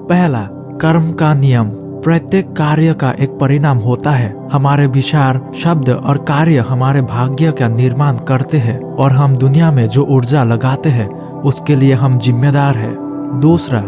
पहला, कर्म का नियम। प्रत्येक कार्य का एक परिणाम होता है। हमारे विचार, शब्द और कार्य हमारे भाग्य का निर्माण करते हैं और हम दुनिया में जो ऊर्जा लगाते हैं उसके लिए हम जिम्मेदार हैं। दूसरा,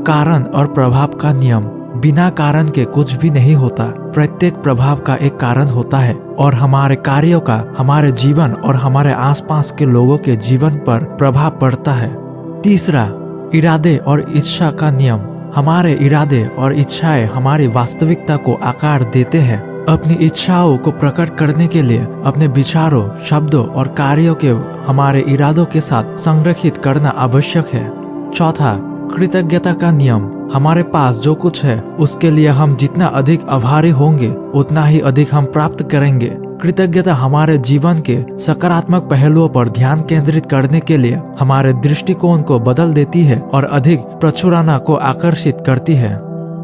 कारण और प्रभाव का नियम। बिना कारण के कुछ भी नहीं होता। प्रत्येक प्रभाव का एक कारण होता है और हमारे कार्यों का हमारे जीवन और हमारे आसपास के लोगों के जीवन पर प्रभाव पड़ता है। तीसरा, इरादे और इच्छा का नियम। हमारे इरादे और इच्छाएं हमारी वास्तविकता को आकार देते हैं। अपनी इच्छाओं को प्रकट करने के लिए अपने विचारों, शब्दों और कार्यों के हमारे इरादों के साथ संरेखित करना आवश्यक है। चौथा, कृतज्ञता का नियम। हमारे पास जो कुछ है उसके लिए हम जितना अधिक आभारी होंगे उतना ही अधिक हम प्राप्त करेंगे। कृतज्ञता हमारे जीवन के सकारात्मक पहलुओं पर ध्यान केंद्रित करने के लिए हमारे दृष्टिकोण को बदल देती है और अधिक प्रचुरता को आकर्षित करती है।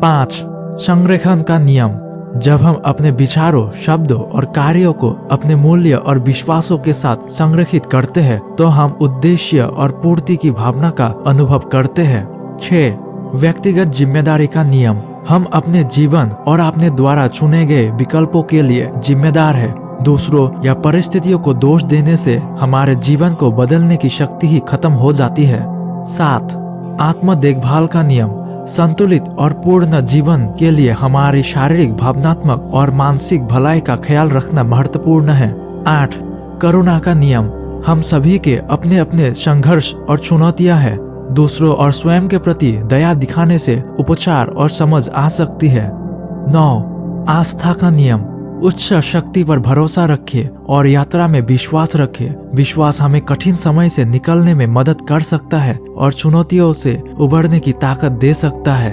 5, संरेखन का नियम। जब हम अपने विचारों, शब्दों और कार्यों को अपने मूल्य और विश्वासों के साथ संरेखित करते हैं तो हम उद्देश्य और पूर्ति की भावना का अनुभव करते हैं। 6, व्यक्तिगत जिम्मेदारी का नियम। हम अपने जीवन और अपने द्वारा चुने गए विकल्पों के लिए जिम्मेदार हैं। दूसरों या परिस्थितियों को दोष देने से हमारे जीवन को बदलने की शक्ति ही खत्म हो जाती है। 7, आत्म देखभाल का नियम। संतुलित और पूर्ण जीवन के लिए हमारी शारीरिक, भावनात्मक और मानसिक भलाई का ख्याल रखना महत्वपूर्ण है। 8, करुणा का नियम। हम सभी के अपने अपने संघर्ष और चुनौतियां हैं। दूसरों और स्वयं के प्रति दया दिखाने से उपचार और समझ आ सकती है। 9, आस्था का नियम। उच्च शक्ति पर भरोसा रखें और यात्रा में विश्वास रखें। विश्वास हमें कठिन समय से निकलने में मदद कर सकता है और चुनौतियों से उबरने की ताकत दे सकता है।